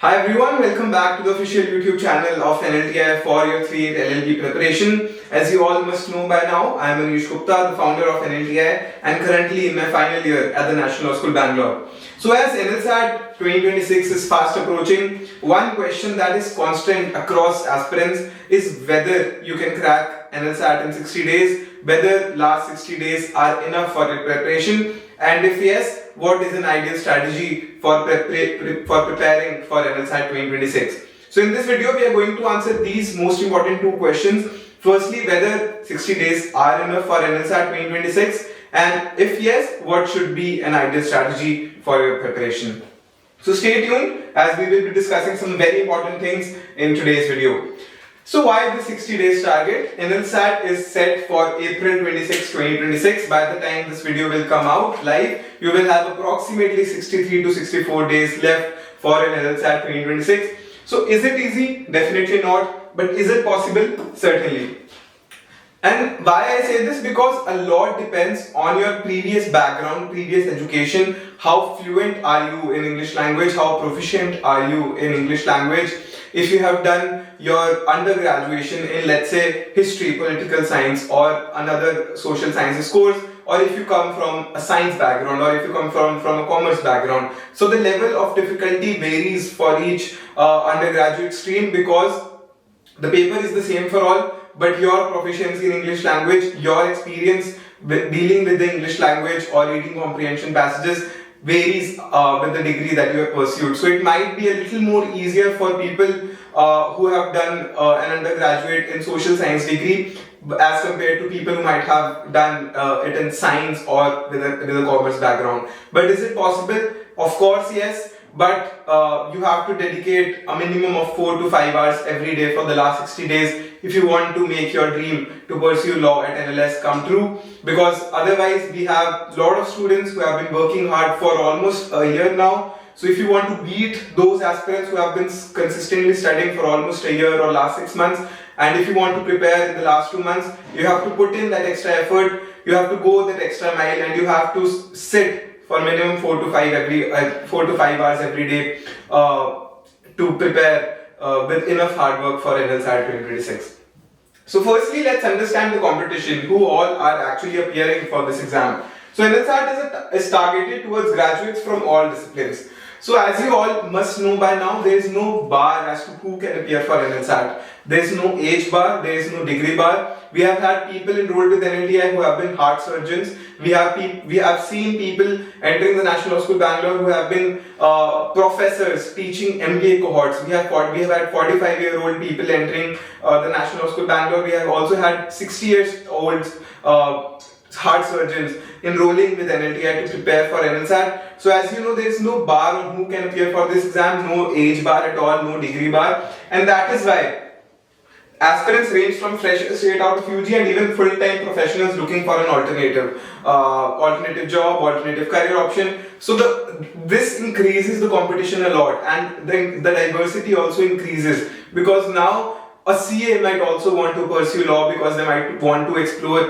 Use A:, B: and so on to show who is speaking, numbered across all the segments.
A: Hi everyone, welcome back to the official YouTube channel of NLTI for your 3 LLB preparation. As you all must know by now, I am Anish Gupta, the founder of NLTI and currently in my final year at the National Law School, Bangalore. So as NLSAT 2026 is fast approaching, one question that is constant across aspirants is whether you can crack NLSAT in 60 days, whether last 60 days are enough for your preparation, and if yes, what is an ideal strategy for preparing for NLSAT 2026. So in this video, we are going to answer these most important two questions. Firstly, whether 60 days are enough for NLSAT 2026, and if yes, what should be an ideal strategy for your preparation. So stay tuned as we will be discussing some very important things in today's video. So why the 60 days target? NLSAT is set for April 26, 2026. By the time this video will come out live, you will have approximately 63 to 64 days left for an NLSAT 2026. So is it easy? Definitely not. But is it possible? Certainly. And why I say this? Because a lot depends on your previous background, previous education. How fluent are you in English language? How proficient are you in English language? If you have done your undergraduation in, let's say, history, political science or another social sciences course, or if you come from a science background, or if you come from a commerce background. So the level of difficulty varies for each undergraduate stream because the paper is the same for all, but your proficiency in English language, your experience with dealing with the English language or reading comprehension passages varies with the degree that you have pursued. So it might be a little more easier for people who have done an undergraduate in social science degree as compared to people who might have done it in science or with a commerce background. But is it possible? Of course, yes. But you have to dedicate a minimum of 4 to 5 hours every day for the last 60 days if you want to make your dream to pursue law at NLS come true, because otherwise we have a lot of students who have been working hard for almost a year now. So if you want to beat those aspirants who have been consistently studying for almost a year or last 6 months, and if you want to prepare in the last 2 months, you have to put in that extra effort, you have to go that extra mile, and you have to sit for minimum 4 to 5 hours every day to prepare with enough hard work for NLSAT 2026. So firstly, let's understand the competition, who all are actually appearing for this exam. So NLSAT is targeted towards graduates from all disciplines. So as you all must know by now, there is no bar as to who can appear for NLSAT. There is no age bar, there is no degree bar. We have had people enrolled with NLTI who have been heart surgeons. We have seen people entering the National Law School, Bangalore who have been professors teaching MBA cohorts. We have had 45-year-old people entering the National Law School, Bangalore. We have also had 60-year-old heart surgeons enrolling with NLTI to prepare for NLSAT. So as you know, there is no bar on who can appear for this exam, no age bar at all, no degree bar, and that is why aspirants range from freshers straight out of UG and even full-time professionals looking for an alternative job, alternative career option. So this increases the competition a lot, and the diversity also increases because now a CA might also want to pursue law because they might want to explore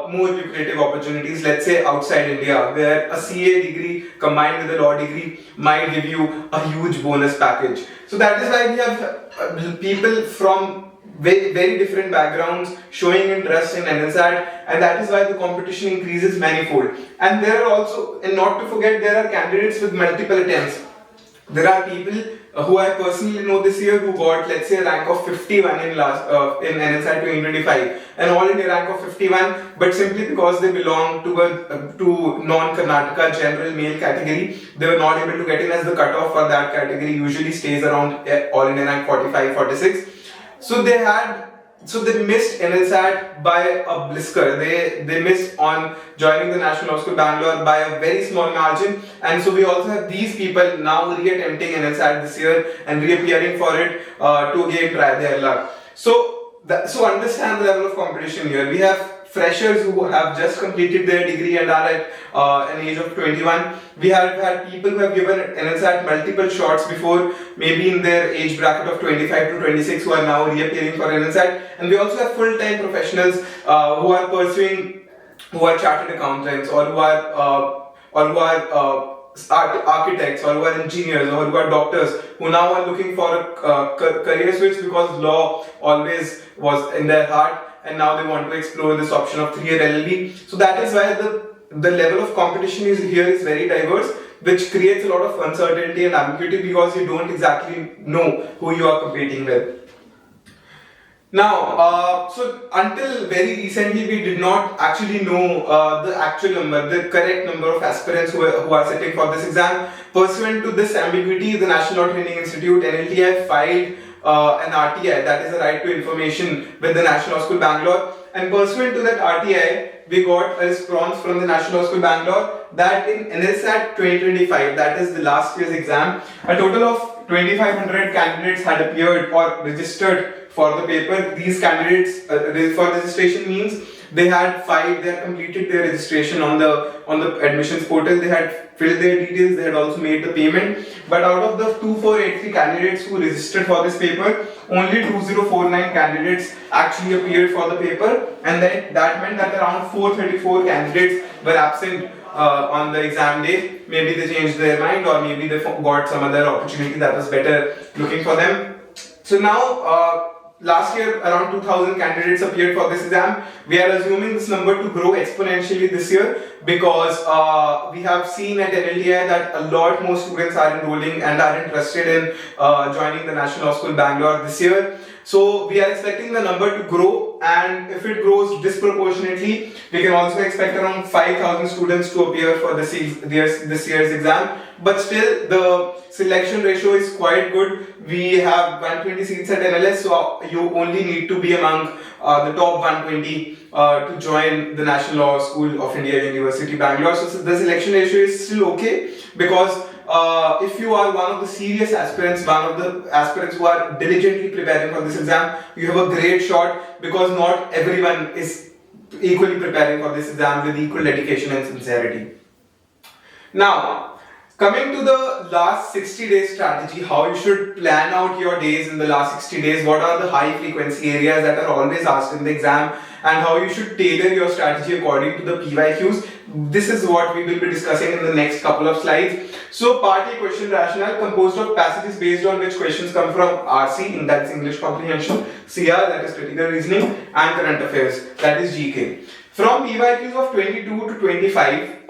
A: more lucrative opportunities, let's say outside India, where a CA degree combined with a law degree might give you a huge bonus package. So that is why we have people from very different backgrounds showing interest in NLSAT, and that is why the competition increases manifold. And there are also, and not to forget, there are candidates with multiple attempts. There are people who I personally know this year who got, let's say, a rank of 51 in NLSAT 2025, an all India rank of 51, but simply because they belong to non-Karnataka general male category, they were not able to get in, as the cutoff for that category usually stays around all India rank 45, 46. So they missed NLSAT by a blisker. They missed on joining the National Law School, Bangalore by a very small margin, and so we also have these people now re-attempting NLSAT this year and reappearing for it to again try their luck. So understand the level of competition here. We have freshers who have just completed their degree and are at an age of 21. We have had people who have given NLSAT multiple shots before, maybe in their age bracket of 25 to 26, who are now reappearing for NLSAT. And we also have full-time professionals who are chartered accountants or who are architects or who are engineers or who are doctors who now are looking for a career switch because law always was in their heart and now they want to explore this option of 3-year LLB. So that is why the level of competition here is very diverse, which creates a lot of uncertainty and ambiguity because you don't exactly know who you are competing with. Now, so until very recently, we did not actually know the actual number, the correct number of aspirants who are sitting for this exam. Pursuant to this ambiguity, the National Law Training Institute, NLTI, filed an RTI, that is a right to information, with the National Law School Bangalore. And pursuant to that RTI, we got a response from the National Law School Bangalore that in NLSAT 2025, that is the last year's exam, a total of 2,500 candidates had appeared or registered for the paper. These candidates for registration means they had completed their registration on the admissions portal, they had filled their details, they had also made the payment. But out of the 2,483 candidates who registered for this paper, only 2,049 candidates actually appeared for the paper, and then that meant that around 434 candidates were absent on the exam day. Maybe they changed their mind, or maybe they got some other opportunity that was better looking for them. So now, last year around 2,000 candidates appeared for this exam. We are assuming this number to grow exponentially this year because we have seen at NLTI that a lot more students are enrolling and are interested in joining the National Law School Bangalore this year. So we are expecting the number to grow, and if it grows disproportionately, we can also expect around 5,000 students to appear for this year's exam. But still, the selection ratio is quite good. We have 120 seats at NLS, so you only need to be among the top 120 to join the National Law School of India, University Bangalore. So the selection ratio is still okay because if you are one of the serious aspirants, one of the aspirants who are diligently preparing for this exam, you have a great shot because not everyone is equally preparing for this exam with equal dedication and sincerity. Now, coming to the last 60-day strategy, how you should plan out your days in the last 60 days, what are the high frequency areas that are always asked in the exam, and how you should tailor your strategy according to the PYQs. This is what we will be discussing in the next couple of slides. So, part A, question rationale, composed of passages based on which questions come from RC, that is English comprehension, CR, that is critical reasoning, and current affairs, that is GK. From PYQs of 22 to 25,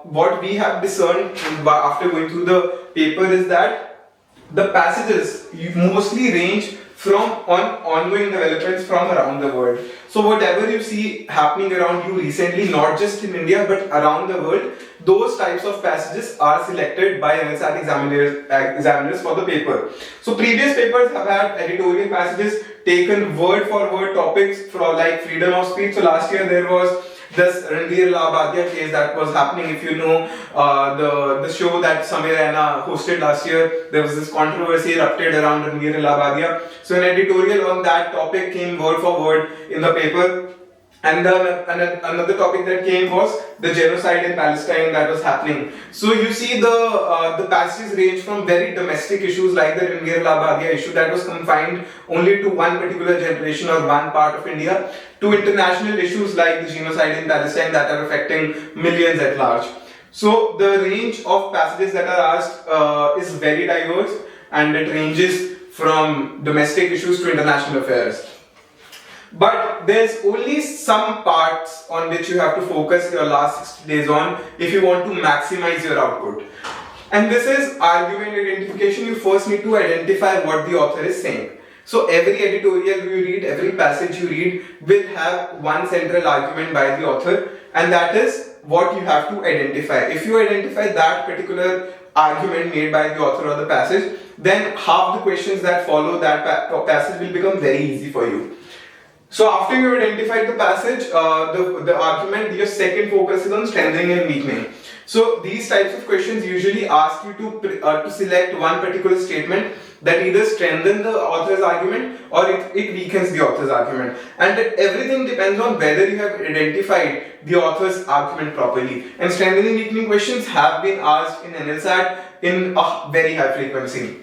A: what we have discerned after going through the paper is that the passages mostly range from ongoing developments from around the world. So whatever you see happening around you recently, not just in India but around the world, those types of passages are selected by NLSAT examiners for the paper. So previous papers have had editorial passages taken word for word topics from like freedom of speech. So last year there was this Ranveer Labadia case that was happening. If you know the show that Samir Raina hosted last year, there was this controversy erupted around Ranveer Labadia. So an editorial on that topic came word for word in the paper. And another topic that came was the genocide in Palestine that was happening. So you see the passages range from very domestic issues like the Ranveer Labadia issue that was confined only to one particular generation or one part of India, to international issues like the genocide in Palestine that are affecting millions at large. So the range of passages that are asked is very diverse, and it ranges from domestic issues to international affairs. But there's only some parts on which you have to focus your last 60 days on if you want to maximize your output. And this is argument identification. You first need to identify what the author is saying. So every editorial you read, every passage you read will have one central argument by the author, and that is what you have to identify. If you identify that particular argument made by the author of the passage, then half the questions that follow that passage will become very easy for you. So after you identified the passage, the argument, your second focus is on strengthening and weakening. So these types of questions usually ask you to select one particular statement that either strengthens the author's argument or it weakens the author's argument. And everything depends on whether you have identified the author's argument properly. And strengthening and weakening questions have been asked in NLSAT in a very high frequency.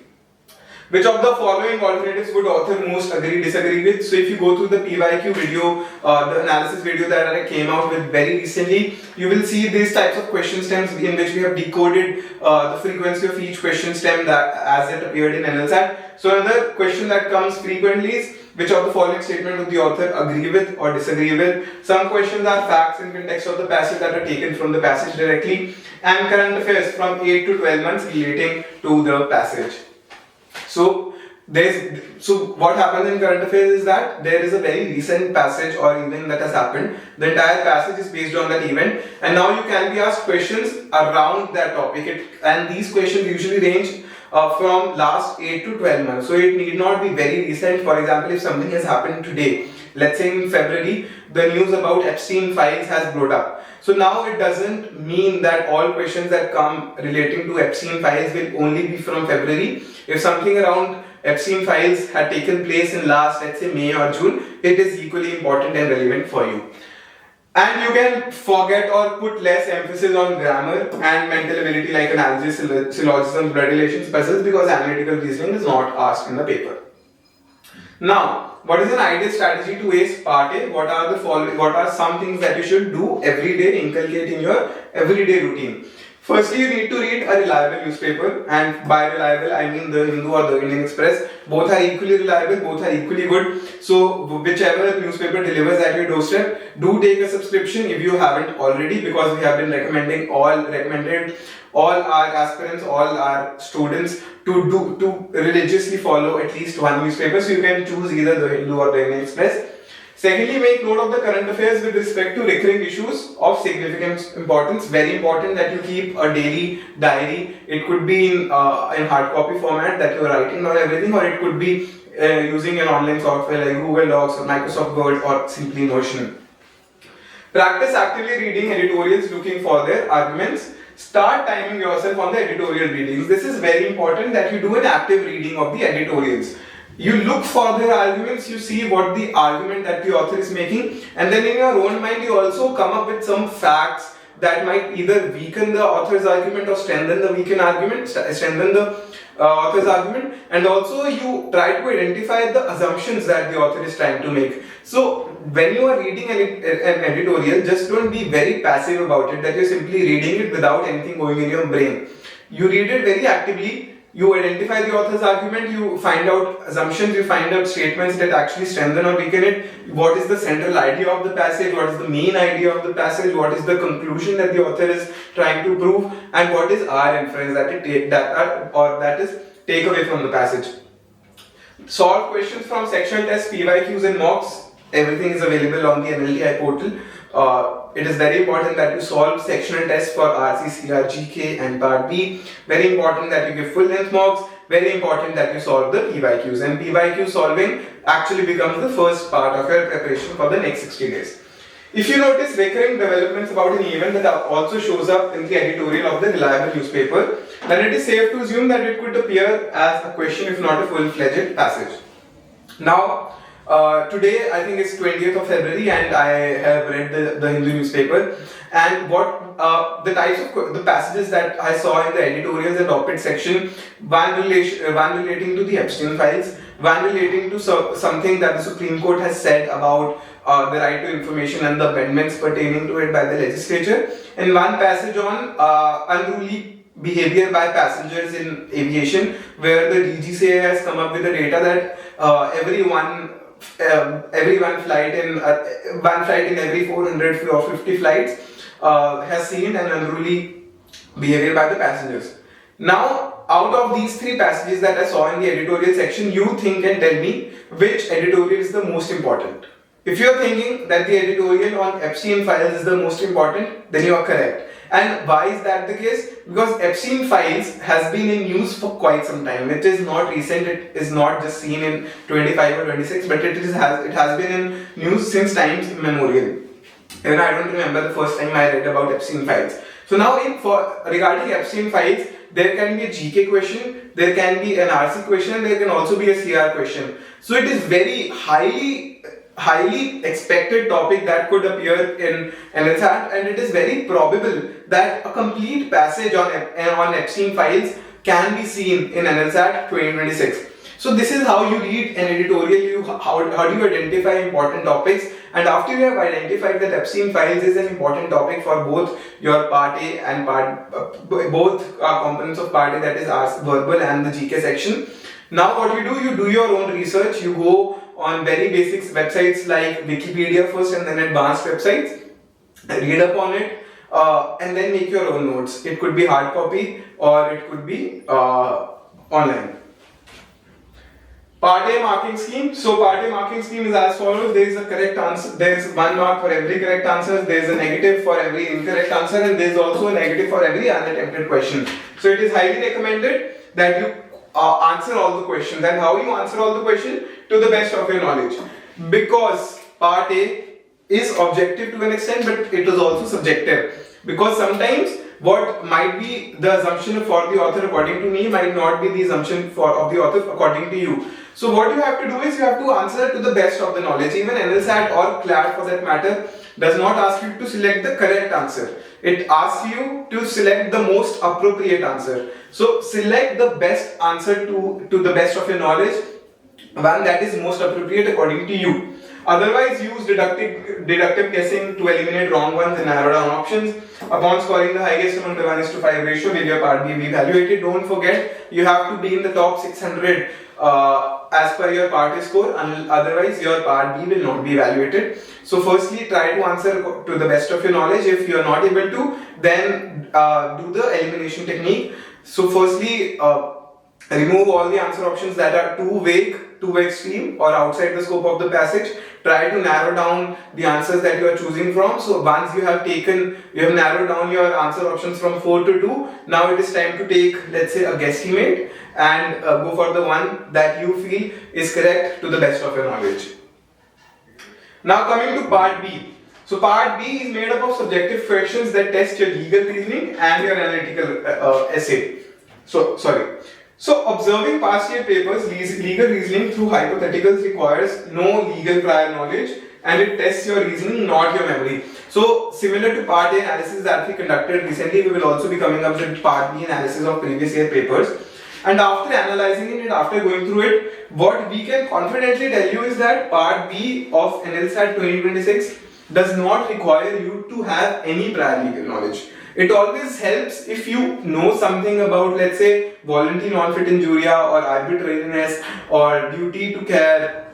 A: Which of the following alternatives would author most agree disagree with? So if you go through the PYQ video, the analysis video that I came out with very recently, you will see these types of question stems in which we have decoded the frequency of each question stem that as it appeared in NLSAT. So another question that comes frequently is, which of the following statement would the author agree with or disagree with? Some questions are facts in context of the passage that are taken from the passage directly, and current affairs from 8 to 12 months relating to the passage. So what happens in current affairs is that there is a very recent passage or event that has happened. The entire passage is based on that event, and now you can be asked questions around that topic. And these questions usually range from last 8 to 12 months. So it need not be very recent. For example, if something has happened today, let's say in February, the news about Epstein files has blown up. So now it doesn't mean that all questions that come relating to Epstein files will only be from February. If something around Epstein files had taken place in last, let's say May or June, it is equally important and relevant for you. And you can forget or put less emphasis on grammar and mental ability like analogy, syllogisms, blood relations, puzzles, because analytical reasoning is not asked in the paper. Now, what is an ideal strategy to ace part A? What are some things that you should do every day, inculcate in your everyday routine? Firstly, you need to read a reliable newspaper, and by reliable I mean the Hindu or the Indian Express. Both are equally reliable, both are equally good. So whichever newspaper delivers at your doorstep, do take a subscription if you haven't already, because we have been recommended all our aspirants, all our students to religiously follow at least one newspaper. So you can choose either the Hindu or the Indian Express. Secondly, make note of the current affairs with respect to recurring issues of significant importance. Very important that you keep a daily diary. It could be in hard copy format that you are writing down everything, or it could be using an online software like Google Docs or Microsoft Word or simply Notion. Practice actively reading editorials, looking for their arguments. Start timing yourself on the editorial readings. This is very important that you do an active reading of the editorials. You look for their arguments, you see what the argument that the author is making, and then in your own mind you also come up with some facts that might either weaken the author's argument or strengthen the author's argument, and also you try to identify the assumptions that the author is trying to make. So when you are reading an editorial, just don't be very passive about it, that you're simply reading it without anything going in your brain. You read it very actively. You identify the author's argument, you find out assumptions, you find out statements that actually strengthen or weaken it. What is the central idea of the passage? What is the main idea of the passage? What is the conclusion that the author is trying to prove? And what is our inference that is take away from the passage? Solve questions from sectional tests, PYQs and mocks. Everything is available on the NLTI portal. It is very important that you solve sectional tests for RCCR, GK and Part B. Very important that you give full length mocks. Very important that you solve the PYQs. And PYQ solving actually becomes the first part of your preparation for the next 60 days. If you notice recurring developments about an event that also shows up in the editorial of the reliable newspaper, then it is safe to assume that it could appear as a question if not a full-fledged passage. Now, today I think it's 20th of February and I have read the Hindu newspaper, and what the types of the passages that I saw in the editorials and op-ed section, one relating to the Epstein files, one relating to something that the Supreme Court has said about the right to information and the amendments pertaining to it by the legislature, and one passage on unruly behavior by passengers in aviation, where the DGCA has come up with the data that every one flight in every 400 or 50 flights has seen an unruly behavior by the passengers. Now, out of these three passages that I saw in the editorial section, you think and tell me which editorial is the most important. If you are thinking that the editorial on Epstein files is the most important, then you are correct. And why is that the case? Because Epstein files has been in news for quite some time. It is not recent, it is not just seen in 25 or 26, but it has been in news since times immemorial. Even I don't remember the first time I read about Epstein files. So now regarding Epstein files, there can be a GK question, there can be an RC question, and there can also be a CR question. So it is very highly expected topic that could appear in NLSAT, and it is very probable that a complete passage on Epstein files can be seen in NLSAT 2026. So this is how you read an editorial. How do you identify important topics, and after you have identified that Epstein files is an important topic for both your part A and both components of part A, that is verbal and the GK section. Now what you do your own research. You go on very basic websites like Wikipedia first and then advanced websites, read up on it, and then make your own notes. It could be hard copy or it could be online. Part A marking scheme. So part A marking scheme is as follows. There is a correct answer. There is 1 mark for every correct answer. There is a negative for every incorrect answer, and there is also a negative for every unattempted question. So it is highly recommended that you answer all the questions. And how you answer all the questions? To the best of your knowledge. Because part A is objective to an extent, but it is also subjective. Because sometimes what might be the assumption for the author according to me might not be the assumption of the author according to you. So what you have to do is you have to answer to the best of the knowledge. Even NLSAT or CLAT for that matter does not ask you to select the correct answer. It asks you to select the most appropriate answer. So select the best answer to the best of your knowledge, one that is most appropriate according to you. Otherwise, use deductive guessing to eliminate wrong ones and narrow down options. Upon scoring the highest among the 1:5 ratio, will your part B be evaluated? Don't forget, you have to be in the top 600 as per your part A score, otherwise your part B will not be evaluated. So firstly, try to answer to the best of your knowledge. If you are not able to, then do the elimination technique. So firstly, remove all the answer options that are too vague, too extreme, or outside the scope of the passage. Try to narrow down the answers that you are choosing from. So once you have narrowed down your answer options from 4 to 2, now it is time to take, let's say, a guesstimate and go for the one that you feel is correct to the best of your knowledge. Now coming to part B. So part B is made up of subjective questions that test your legal reasoning and your analytical essay. So observing past year papers, legal reasoning through hypotheticals requires no legal prior knowledge, and it tests your reasoning, not your memory. So similar to part A analysis that we conducted recently, we will also be coming up with part B analysis of previous year papers. And after analyzing it, after going through it, what we can confidently tell you is that part B of NLSAT 2026 does not require you to have any prior legal knowledge. It always helps if you know something about, let's say, voluntary non-fit injuria or arbitrariness or duty to care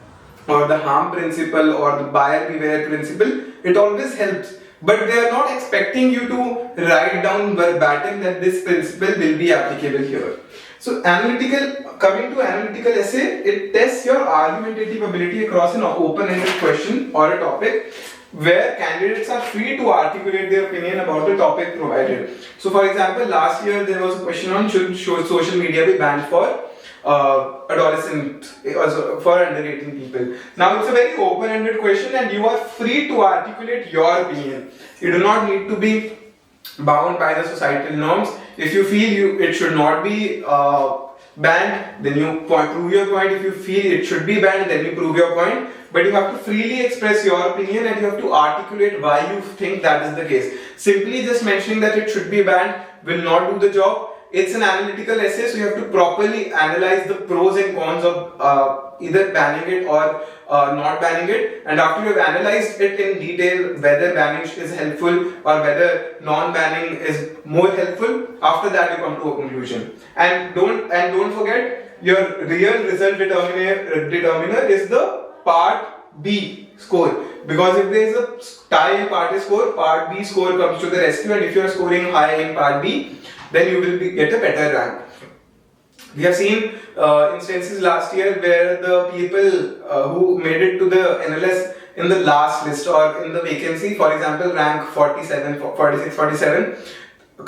A: or the harm principle or the buyer beware principle. It always helps. But they are not expecting you to write down verbatim that this principle will be applicable here. So coming to analytical essay, it tests your argumentative ability across an open-ended question or a topic, where candidates are free to articulate their opinion about the topic provided. So for example, last year there was a question on should social media be banned for for under 18 people. Now it's a very open-ended question and you are free to articulate your opinion. You do not need to be bound by the societal norms. If you feel it should not be banned, then you prove your point. If you feel it should be banned, then you prove your point. But you have to freely express your opinion and you have to articulate why you think that is the case. Simply just mentioning that it should be banned will not do the job. It's an analytical essay, so you have to properly analyze the pros and cons of either banning it or not banning it. And after you have analyzed it in detail, whether banning is helpful or whether non-banning is more helpful, after that you come to a conclusion. And don't forget, your real result determiner is the part B score, because if there is a tie in part A score, part B score comes to the rescue, and if you are scoring high in part B, then you will get a better rank. We have seen instances last year where the people who made it to the NLS in the last list or in the vacancy, for example, rank 46, 47,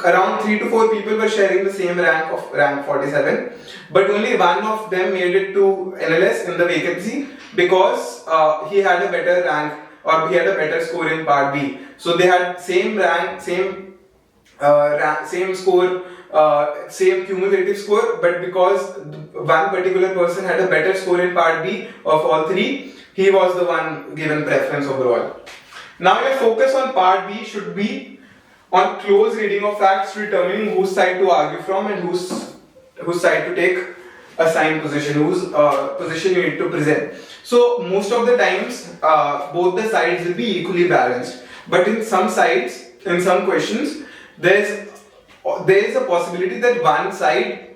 A: around 3 to 4 people were sharing the same rank of rank 47, but only one of them made it to NLS in the vacancy because he had a better rank or he had a better score in part B. So they had same rank, same score, same cumulative score, but because one particular person had a better score in part B of all 3, he was the one given preference overall. Now your focus on part B should be on close reading of facts, determining whose side to argue from and whose side to take. assigned position, whose position you need to present. So most of the times, both the sides will be equally balanced. But in some sides, in some questions, there is a possibility that one side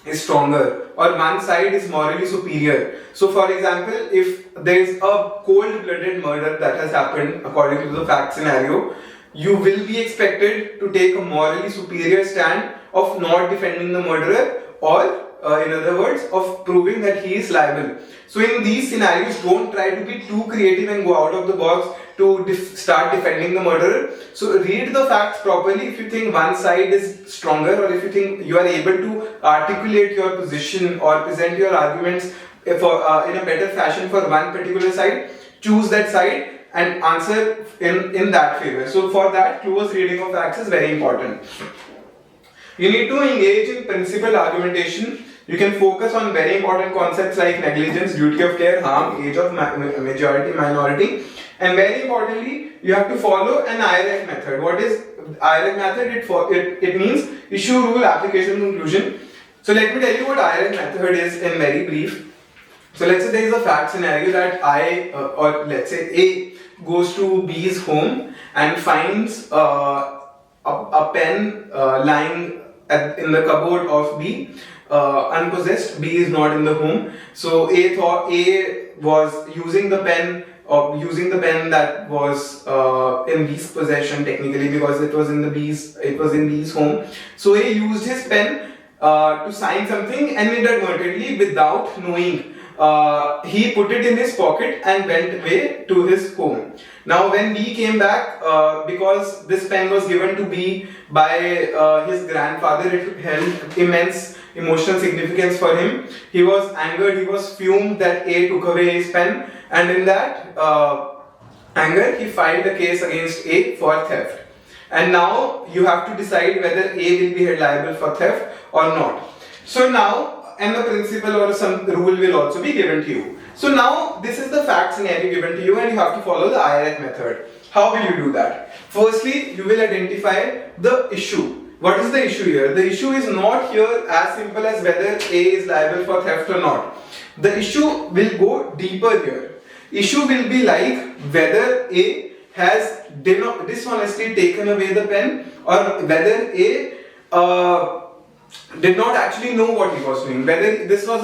A: is stronger or one side is morally superior. So for example, if there is a cold-blooded murder that has happened according to the fact scenario, you will be expected to take a morally superior stand of not defending the murderer, or in other words, of proving that he is liable. So in these scenarios, don't try to be too creative and go out of the box to start defending the murderer. So read the facts properly. If you think one side is stronger, or if you think you are able to articulate your position or present your arguments in a better fashion for one particular side, choose that side and answer in that favor. So for that, close reading of facts is very important. You need to engage in principled argumentation. You can focus on very important concepts like negligence, duty of care, harm, age of majority, minority, and very importantly, you have to follow an IRAC method. What is IRAC method? It means issue, rule, application, conclusion. So let me tell you what IRAC method is in very brief. So let's say there is a fact scenario that or let's say A goes to B's home and finds a pen lying in the cupboard of B, unpossessed. B is not in the home. So A was using the pen that was in B's possession technically, because it was in B's home. So A used his pen to sign something, and inadvertently, without knowing, he put it in his pocket and went away to his home. Now when B came back, because this pen was given to B by his grandfather, it held immense emotional significance for him. He was angered, he was fumed that A took away his pen, and in that anger he filed a case against A for theft. And now you have to decide whether A will be held liable for theft or not. So now, and the principle or some rule will also be given to you. So now this is the fact scenario given to you, and you have to follow the IRAC method. How will you do that? Firstly, you will identify the issue. What is the issue here? The issue is not here as simple as whether A is liable for theft or not. The issue will go deeper here. Issue will be like whether A has dishonestly taken away the pen, or whether A did not actually know what he was doing, whether this was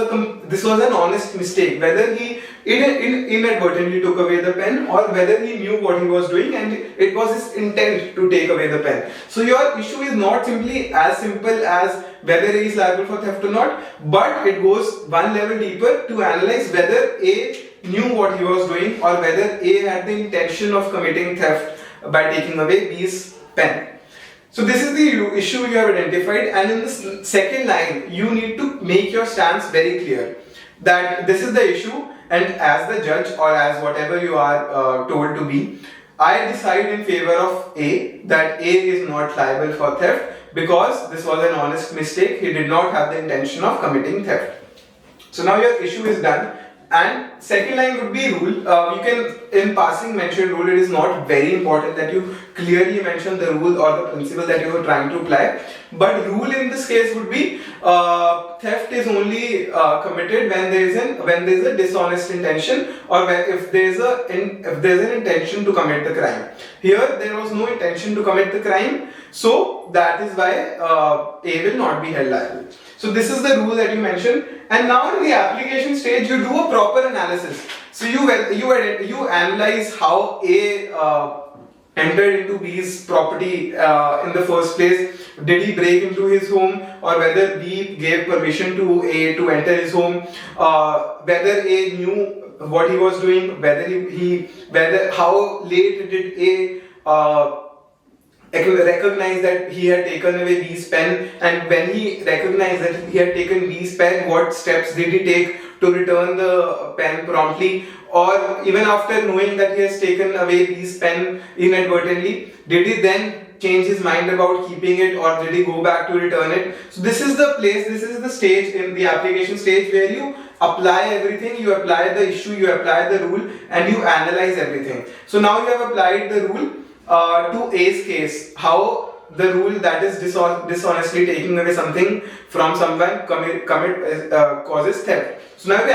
A: an honest mistake, whether he inadvertently took away the pen, or whether he knew what he was doing and it was his intent to take away the pen. So your issue is not simply as simple as whether he is liable for theft or not, but it goes one level deeper to analyze whether A knew what he was doing, or whether A had the intention of committing theft by taking away B's pen. So this is the issue you have identified, and in the second line, you need to make your stance very clear that this is the issue, and as the judge or as whatever you are told to be, I decide in favor of A, that A is not liable for theft because this was an honest mistake. He did not have the intention of committing theft. So now your issue is done. And second line would be rule. You can in passing mention rule. It is not very important that you clearly mention the rule or the principle that you are trying to apply. But rule in this case would be theft is only committed when there is a dishonest intention, or if there is an intention to commit the crime. Here there was no intention to commit the crime, so that is why A will not be held liable. So this is the rule that you mentioned, and now in the application stage you do a proper analysis. So you analyze how A entered into B's property in the first place. Did he break into his home, or whether B gave permission to A to enter his home, whether A knew what he was doing, whether how late did A recognize that he had taken away B's pen, and when he recognized that he had taken B's pen, what steps did he take to return the pen promptly, or even after knowing that he has taken away B's pen inadvertently, did he then change his mind about keeping it, or did he go back to return it? So this is the place, this is the stage in the application stage where you apply everything, you apply the issue, you apply the rule, and you analyze everything. So now you have applied the rule to A's case. How the rule that is dishonestly taking away something from someone causes theft. So now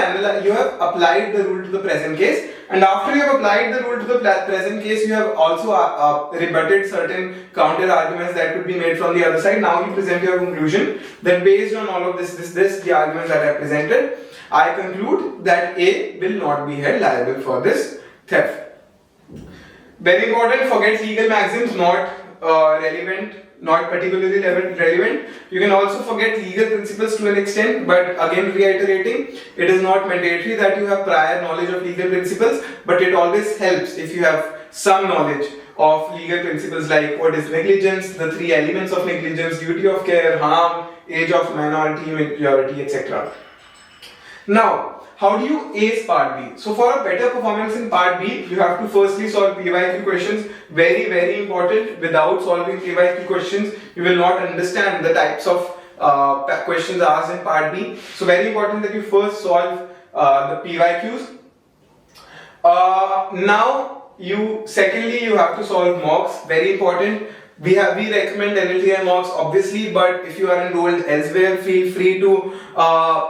A: you have applied the rule to the present case, and after you have applied the rule to the present case, you have also rebutted certain counter arguments that could be made from the other side. Now you present your conclusion that based on all of this, the arguments that I presented, I conclude that A will not be held liable for this theft. Very important, forget legal maxims, not relevant, not particularly relevant. You can also forget legal principles to an extent, but again reiterating, it is not mandatory that you have prior knowledge of legal principles, but it always helps if you have some knowledge of legal principles like what is negligence, the three elements of negligence, duty of care, harm, age of minority, majority, etc. Now, how do you ace part B? So for a better performance in part B, you have to firstly solve PYQ questions. Very, very important. Without solving PYQ questions, you will not understand the types of questions asked in part B. So very important that you first solve the PYQs. Secondly, you have to solve mocks. Very important. We recommend NLTI mocks obviously, but if you are enrolled elsewhere, feel free to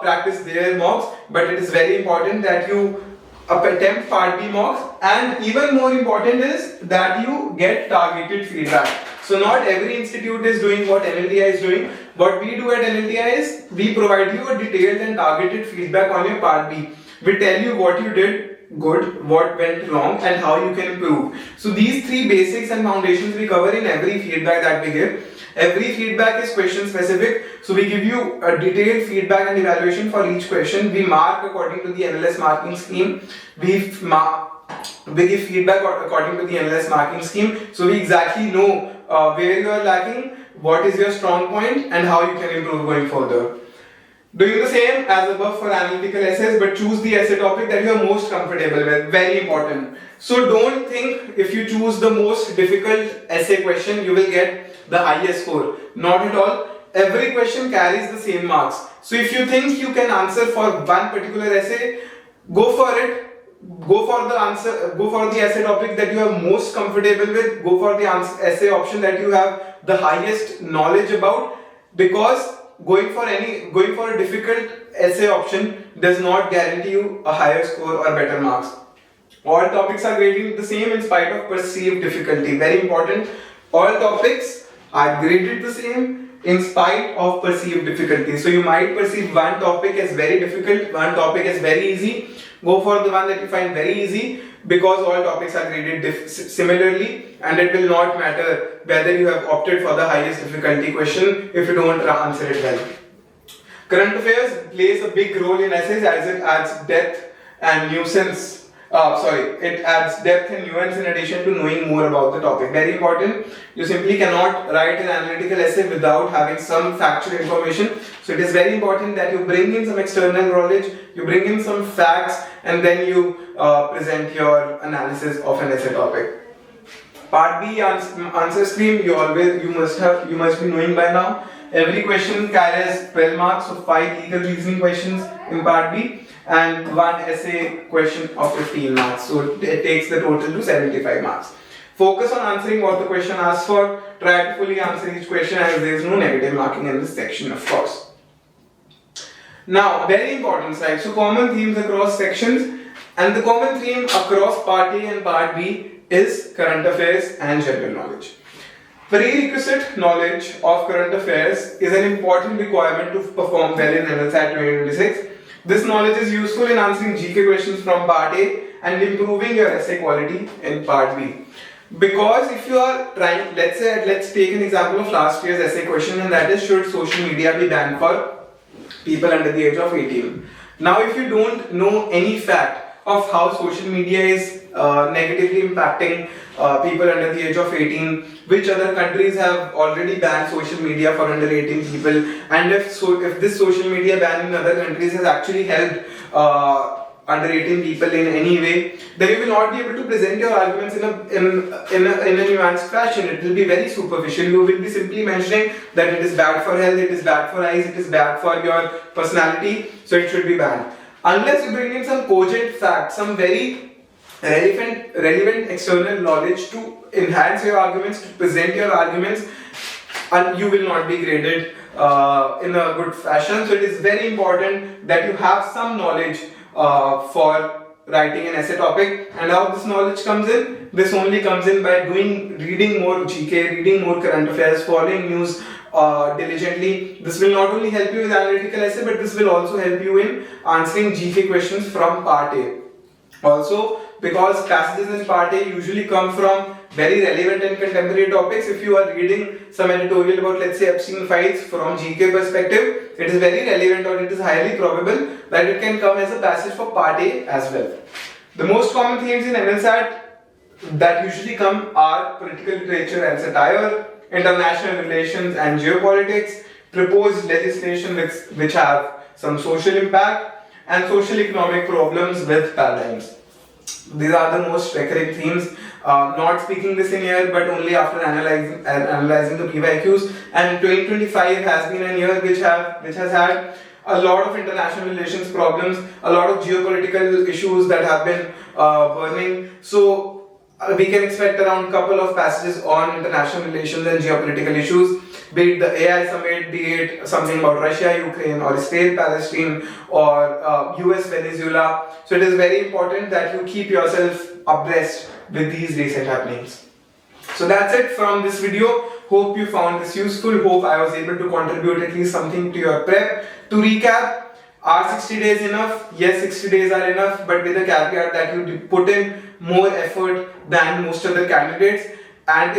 A: practice their mocks. But it is very important that you attempt part B mocks, and even more important is that you get targeted feedback. So not every institute is doing what NLTI is doing. What we do at NLTI is we provide you a detailed and targeted feedback on your part B. We tell you what you did good, what went wrong, and how you can improve. So these three basics and foundations we cover in every feedback that we give. Every feedback is question specific, so we give you a detailed feedback and evaluation for each question. We mark according to the NLS marking scheme. We give feedback according to the NLS marking scheme, so we exactly know where you are lacking, what is your strong point, and how you can improve going further. Doing the same as above for analytical essays, but choose the essay topic that you are most comfortable with. Very important. So don't think if you choose the most difficult essay question, you will get the highest score. Not at all. Every question carries the same marks. So if you think you can answer for one particular essay, go for it. Go for the answer. Go for the essay topic that you are most comfortable with. Go for the essay option that you have the highest knowledge about, because going for a difficult essay option does not guarantee you a higher score or better marks. All topics are graded the same in spite of perceived difficulty. Very important. All topics are graded the same in spite of perceived difficulty. So you might perceive one topic as very difficult, one topic as very easy. Go for the one that you find very easy, because all topics are graded similarly, and it will not matter whether you have opted for the highest difficulty question if you don't answer it well. Current affairs plays a big role in essays as it adds depth and nuance. It adds depth and nuance in addition to knowing more about the topic. Very important. You simply cannot write an analytical essay without having some factual information. So it is very important that you bring in some external knowledge, you bring in some facts, and then you present your analysis of an essay topic. Part B answer stream, you must be knowing by now. Every question carries 12 marks, so 5 legal reasoning questions in part B, and 1 essay question of 15 marks. So it takes the total to 75 marks. Focus on answering what the question asks for. Try to fully answer each question, as there is no negative marking in this section, of course. Now, very important slide. So common themes across sections, and the common theme across part A and part B is current affairs and general knowledge. Prerequisite knowledge of current affairs is an important requirement to perform well in NLSAT 2026. This knowledge is useful in answering GK questions from part A and improving your essay quality in part B. Because if you are trying, let's take an example of last year's essay question, and that is, should social media be banned for people under the age of 18? Now, if you don't know any fact of how social media is negatively impacting people under the age of 18, which other countries have already banned social media for under 18 people, and if this social media ban in other countries has actually helped under 18 people in any way, then you will not be able to present your arguments in a nuanced fashion. It will be very superficial. You will be simply mentioning that it is bad for health, it is bad for eyes, it is bad for your personality, so it should be banned. Unless you bring in some cogent facts, some very relevant external knowledge to enhance your arguments, to present your arguments, and you will not be graded in a good fashion. So it is very important that you have some knowledge for writing an essay topic. And how this knowledge comes in? This only comes in by reading more GK, reading more current affairs, following news diligently. This will not only help you with analytical essay, but this will also help you in answering GK questions from part A. Also, because passages in part A usually come from very relevant and contemporary topics, if you are reading some editorial about, let's say, Acing files from GK perspective, it is very relevant, or it is highly probable that it can come as a passage for part A as well. The most common themes in NLSAT that usually come are political literature and satire, international relations and geopolitics, proposed legislation which have some social impact, and social economic problems with paradigms. These are the most recurring themes. Not speaking this in here, but only after analyzing the PYQs. And 2025 has been a year which has had a lot of international relations problems, a lot of geopolitical issues that have been burning. So we can expect around a couple of passages on international relations and geopolitical issues, be it the AI summit, be it something about Russia, Ukraine, or Israel, Palestine, or US, Venezuela. So it is very important that you keep yourself abreast with these recent happenings. So that's it from this video. Hope you found this useful. Hope I was able to contribute at least something to your prep. To recap, are 60 days enough? Yes, 60 days are enough, but with the caveat that you put in more effort than most other candidates. And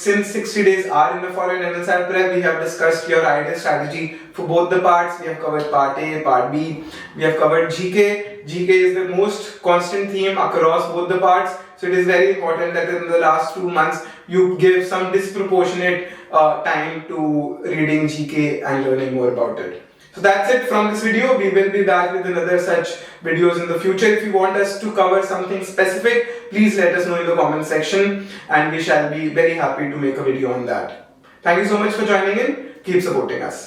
A: since 60 days are enough for an NLSAT prep, we have discussed your ideal strategy for both the parts. We have covered part A, part B. We have covered GK. GK is the most constant theme across both the parts. So it is very important that in the last 2 months, you give some disproportionate time to reading GK and learning more about it. So that's it from this video. We will be back with another such videos in the future. If you want us to cover something specific, please let us know in the comment section, and we shall be very happy to make a video on that. Thank you so much for joining in. Keep supporting us.